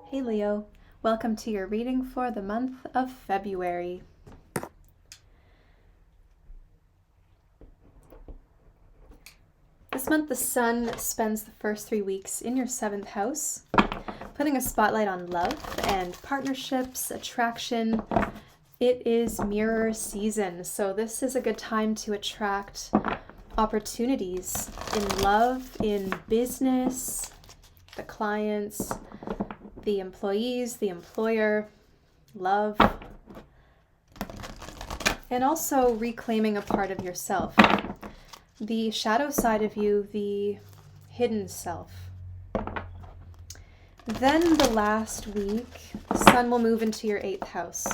Hey Leo, welcome to your reading for the month of February. This month the sun spends the first 3 weeks in your 7th house, putting a spotlight on love and partnerships, attraction. It is mirror season, so this is a good time to attract opportunities in love, in business, the clients, the employees, the employer, love, and also reclaiming a part of yourself. The shadow side of you, the hidden self. Then the last week, the sun will move into your 8th house.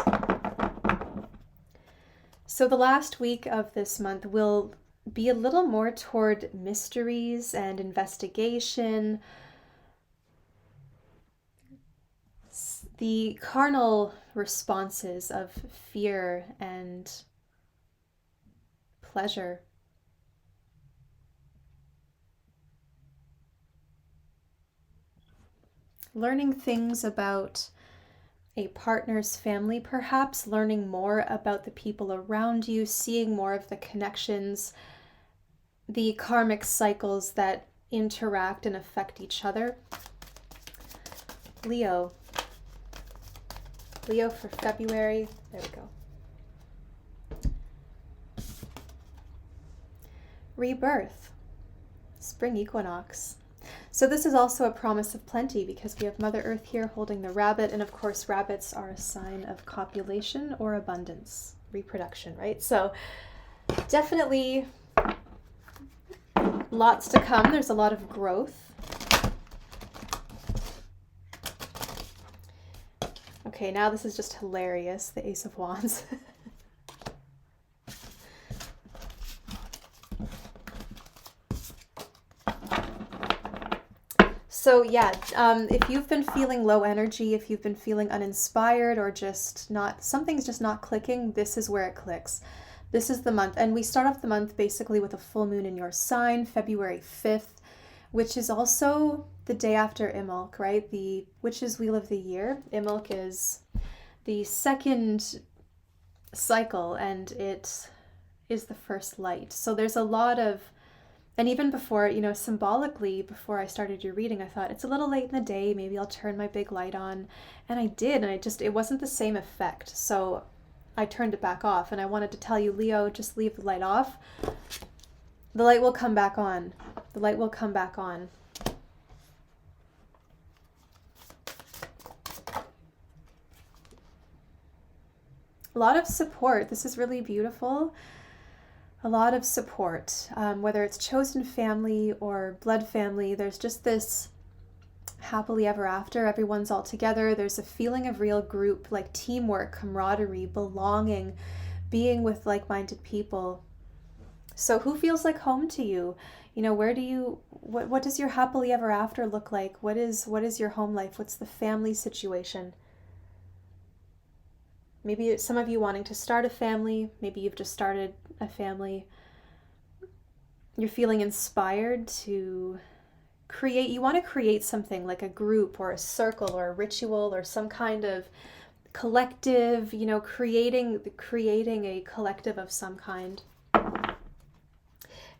So the last week of this month will be a little more toward mysteries and investigation, the carnal responses of fear and pleasure. Learning things about a partner's family, perhaps learning more about the people around you, seeing more of the connections, the karmic cycles that interact and affect each other. Leo for February. There we go. Rebirth, spring equinox. So this is also a promise of plenty because we have Mother Earth here holding the rabbit, and of course rabbits are a sign of copulation or abundance, reproduction, right? So definitely lots to come. There's a lot of growth. Okay, now this is just hilarious, the Ace of Wands. So yeah, if you've been feeling low energy, if you've been feeling uninspired or just not, something's just not clicking, this is where it clicks. This is the month. And we start off the month basically with a full moon in your sign, February 5th, which is also the day after Imbolc, right? The Witch's Wheel of the Year. Imbolc is the second cycle and it is the first light. So there's a lot of, and even before, symbolically, before I started your reading, I thought it's a little late in the day, maybe I'll turn my big light on. And I did, and it wasn't the same effect. So I turned it back off, and I wanted to tell you, Leo, just leave the light off. The light will come back on. The light will come back on. A lot of support. This is really beautiful. A lot of support, whether it's chosen family or blood family. There's just this happily ever after. Everyone's all together. There's a feeling of real group, like teamwork, camaraderie, belonging, being with like-minded people. So who feels like home to you? What does your happily ever after look like? What is your home life? What's the family situation? Maybe it's some of you wanting to start a family. Maybe you've just started a family. You're feeling inspired to create. You want to create something like a group or a circle or a ritual or some kind of collective, creating a collective of some kind.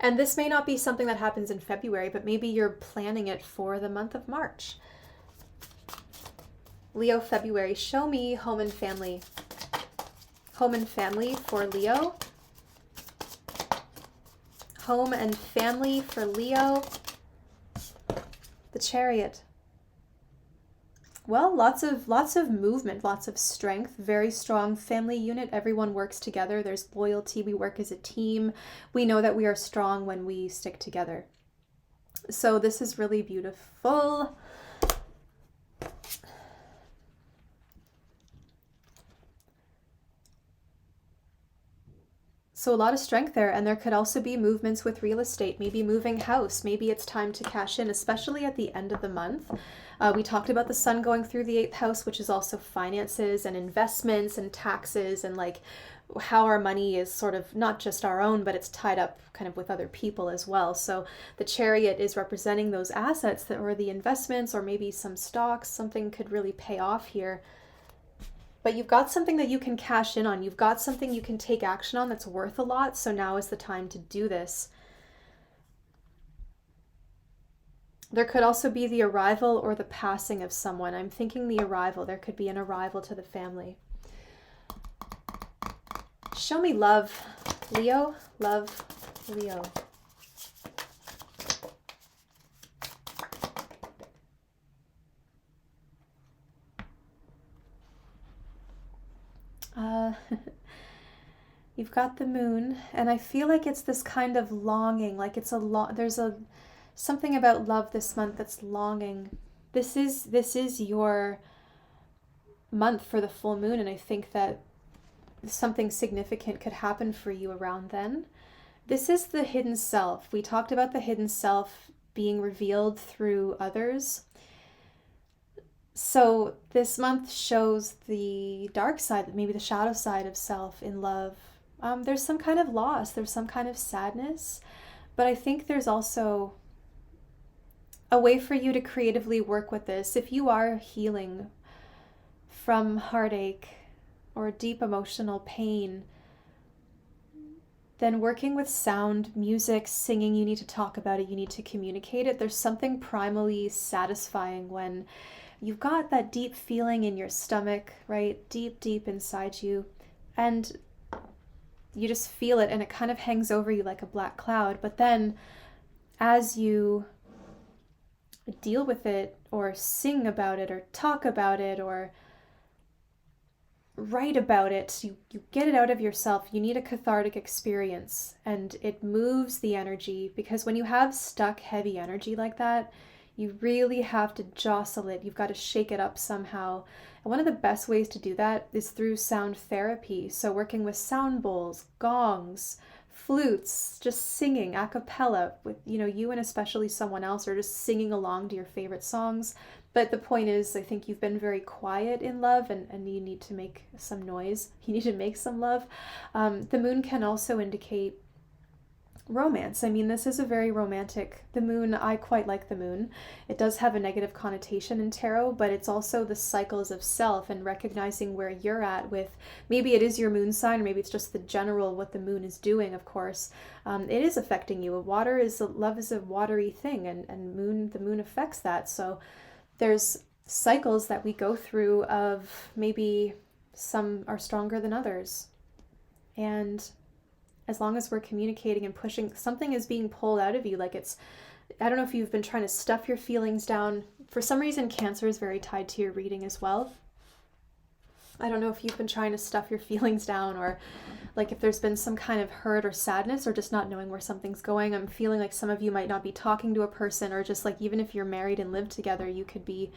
And this may not be something that happens in February, but maybe you're planning it for the month of March. Leo, February, show me home and family. Home and family for Leo. Home and family for Leo. The Chariot. Well, lots of movement, lots of strength, very strong family unit. Everyone works together. There's loyalty. We work as a team. We know that we are strong when we stick together. So this is really beautiful. So a lot of strength there, and there could also be movements with real estate, maybe moving house, maybe it's time to cash in, especially at the end of the month. We talked about the sun going through the 8th house, which is also finances and investments and taxes and like how our money is sort of not just our own, but it's tied up kind of with other people as well. So the Chariot is representing those assets that were the investments, or maybe some stocks, something could really pay off here. But you've got something that you can cash in on. You've got something you can take action on that's worth a lot. So now is the time to do this. There could also be the arrival or the passing of someone. I'm thinking the arrival. There could be an arrival to the family. Show me love, Leo. Love, Leo. You've got the moon, and I feel like it's this kind of longing, like it's there's something about love this month that's longing. This is your month for the full moon, and I think that something significant could happen for you around then. This is the hidden self. We talked about the hidden self being revealed through others. So this month shows the dark side, maybe the shadow side of self in love. There's some kind of loss, there's some kind of sadness, but I think there's also a way for you to creatively work with this. If you are healing from heartache or deep emotional pain, then working with sound, music, singing, you need to talk about it, you need to communicate it. There's something primally satisfying when you've got that deep feeling in your stomach, right? Deep, deep inside you. And you just feel it, and it kind of hangs over you like a black cloud. But then as you deal with it, or sing about it, or talk about it, or write about it, you get it out of yourself. You need a cathartic experience, and it moves the energy, because when you have stuck heavy energy like that, you really have to jostle it. You've got to shake it up somehow. And one of the best ways to do that is through sound therapy. So working with sound bowls, gongs, flutes, just singing a cappella with, you and especially someone else, or just singing along to your favorite songs. But the point is, I think you've been very quiet in love, and you need to make some noise. You need to make some love. The moon can also indicate romance. I mean, this is a very romantic, the moon, I quite like the moon. It does have a negative connotation in tarot, but it's also the cycles of self, and recognizing where you're at with, maybe it is your moon sign, or maybe it's just the general, what the moon is doing, of course. It is affecting you. Love is a watery thing, and the moon affects that. So there's cycles that we go through of maybe some are stronger than others. And as long as we're communicating and pushing, something is being pulled out of you. Like I don't know if you've been trying to stuff your feelings down. For some reason, Cancer is very tied to your reading as well. I don't know if you've been trying to stuff your feelings down, or like if there's been some kind of hurt or sadness, or just not knowing where something's going. I'm feeling like some of you might not be talking to a person, or just like even if you're married and live together, you could be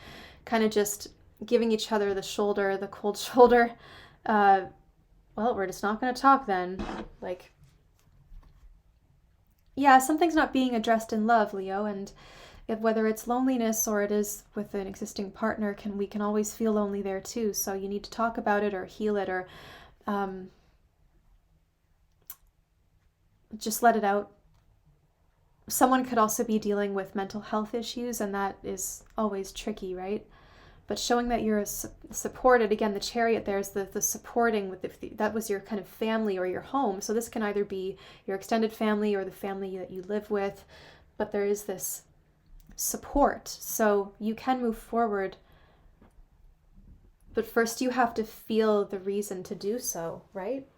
kind of just giving each other the cold shoulder. Well, we're just not going to talk then. Like, yeah, something's not being addressed in love, Leo, and whether it's loneliness or it is with an existing partner, we can always feel lonely there too. So you need to talk about it, or heal it, or just let it out. Someone could also be dealing with mental health issues, and that is always tricky, right? But showing that you're supported, again, the Chariot, there's the supporting, that was your kind of family or your home. So this can either be your extended family or the family that you live with, but there is this support. So you can move forward, but first you have to feel the reason to do so, right?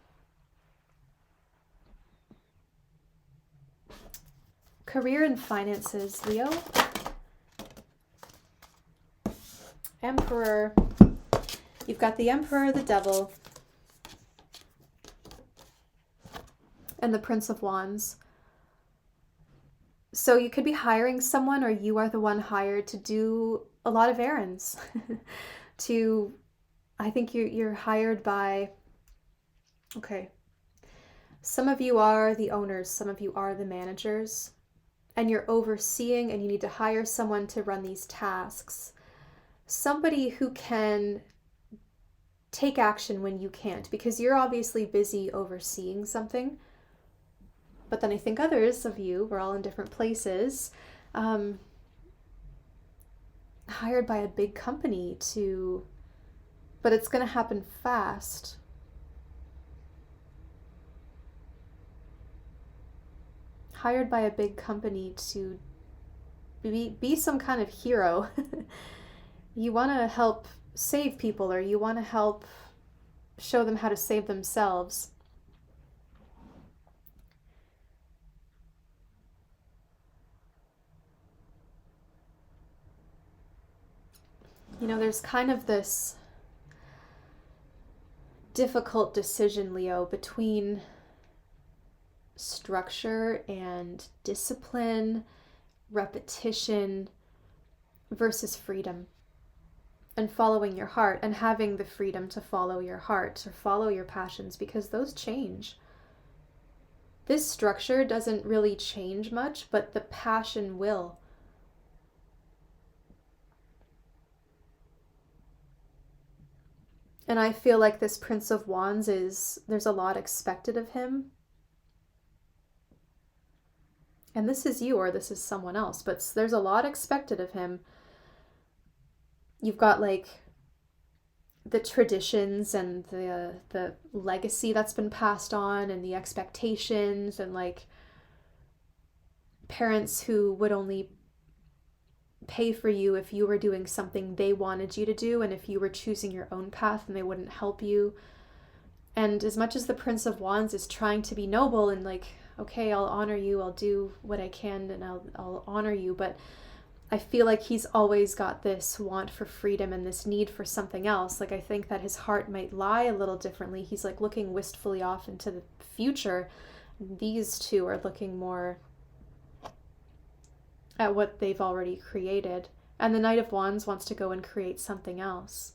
Career and finances, Leo. Emperor. You've got the Emperor, the Devil, and the Prince of Wands. So you could be hiring someone, or you are the one hired to do a lot of errands. I think you're hired by, okay, some of you are the owners, some of you are the managers, and you're overseeing, and you need to hire someone to run these tasks. Somebody who can take action when you can't, because you're obviously busy overseeing something. But then I think others of you, we're all in different places, hired by a big company to, but it's going to happen fast. Hired by a big company to be some kind of hero. You want to help save people, or you want to help show them how to save themselves. You know, there's kind of this difficult decision, Leo, between structure and discipline, repetition versus freedom, and following your heart, and having the freedom to follow your heart or follow your passions, because those change. This structure doesn't really change much, but the passion will. And I feel like this Prince of Wands there's a lot expected of him. And this is you, or this is someone else, but there's a lot expected of him. You've got like the traditions and the legacy that's been passed on, and the expectations, and like parents who would only pay for you if you were doing something they wanted you to do, and if you were choosing your own path, and they wouldn't help you. And as much as the Prince of Wands is trying to be noble and like, okay, I'll honor you, I'll do what I can, and I'll honor you, but I feel like he's always got this want for freedom and this need for something else. Like, I think that his heart might lie a little differently. He's like looking wistfully off into the future. These two are looking more at what they've already created. And the Knight of Wands wants to go and create something else.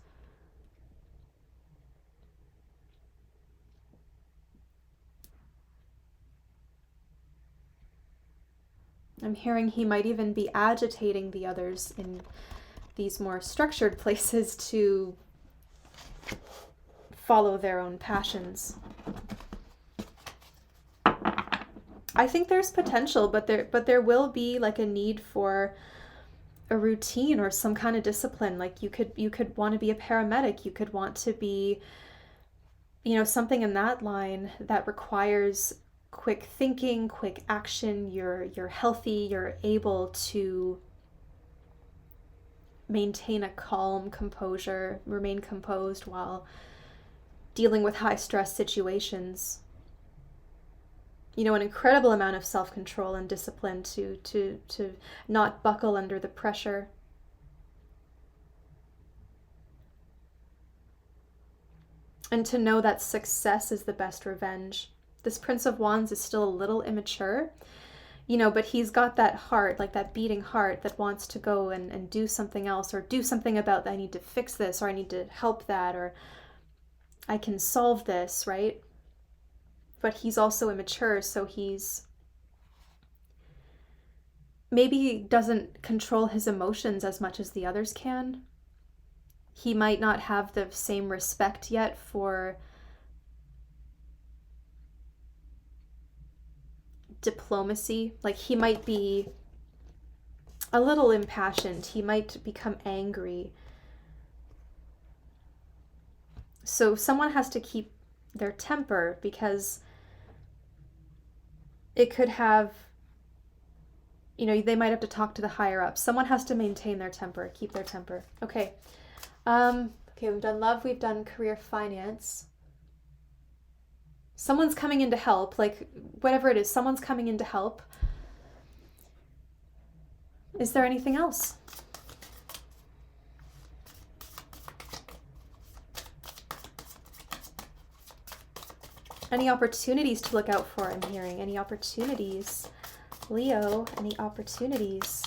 I'm hearing he might even be agitating the others in these more structured places to follow their own passions. I think there's potential, but there will be like a need for a routine or some kind of discipline. Like you could want to be a paramedic, you could want to be, you know, something in that line that requires quick thinking, quick action. You're healthy, you're able to maintain a calm composure, remain composed while dealing with high stress situations. You know, an incredible amount of self-control and discipline to not buckle under the pressure. And to know that success is the best revenge. This Prince of Wands is still a little immature, you know, but he's got that heart, like that beating heart that wants to go and do something else, or do something about that. I need to fix this, or I need to help that, or I can solve this, right? But he's also immature, so he's maybe doesn't control his emotions as much as the others can. He might not have the same respect yet for diplomacy. Like, he might be a little impassioned. He might become angry. So someone has to keep their temper, because it could have, you know, they might have to talk to the higher ups. Someone has to maintain their temper, keep their temper. Okay. Okay, we've done love, we've done career, finance. Someone's coming in to help, like whatever it is, someone's coming in to help. Is there anything else? Any opportunities to look out for, I'm hearing. Any opportunities? Leo, any opportunities?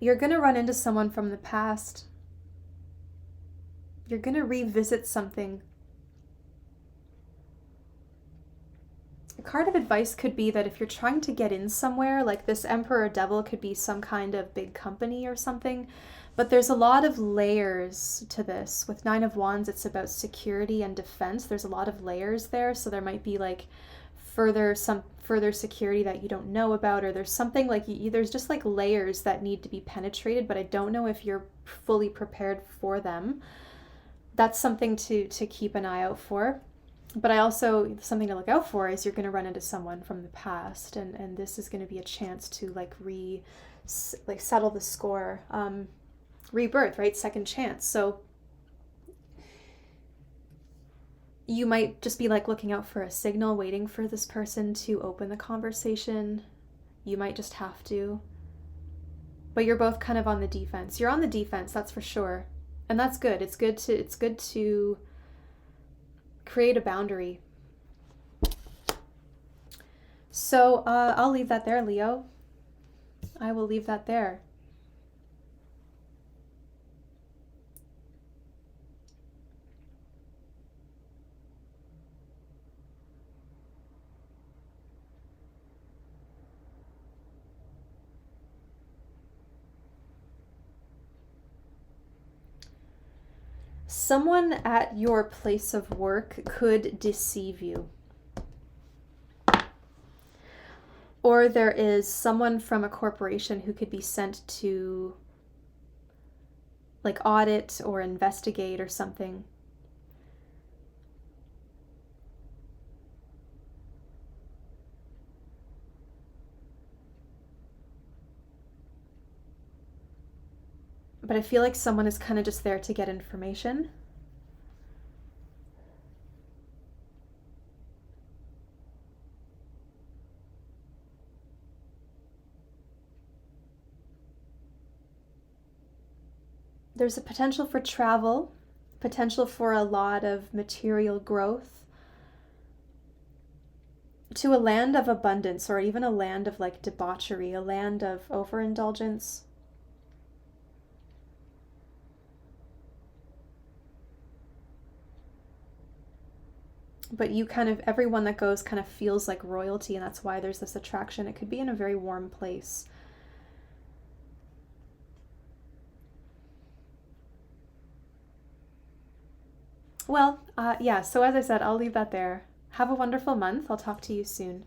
You're going to run into someone from the past. You're going to revisit something A card of advice could be that if you're trying to get in somewhere, like this Emperor Devil could be some kind of big company or something, but there's a lot of layers to this. With Nine of Wands, it's about security and defense. There's a lot of layers there, so there might be like some further security that you don't know about, or there's something like there's just like layers that need to be penetrated, but I don't know if you're fully prepared for them. That's something to keep an eye out for. But I also, something to look out for is you're going to run into someone from the past, and this is going to be a chance to like settle the score. Rebirth, right? Second chance. So you might just be like looking out for a signal, waiting for this person to open the conversation. You might just have to. But you're both kind of on the defense. You're on the defense, that's for sure. And that's good. It's good to create a boundary. So I'll leave that there, Leo. I will leave that there. Someone at your place of work could deceive you. Or there is someone from a corporation who could be sent to like audit or investigate or something. But I feel like someone is kind of just there to get information. There's a potential for travel, potential for a lot of material growth, to a land of abundance, or even a land of like debauchery, a land of overindulgence. But you kind of, everyone that goes kind of feels like royalty, and that's why there's this attraction. It could be in a very warm place. Well, yeah, so as I said, I'll leave that there. Have a wonderful month. I'll talk to you soon.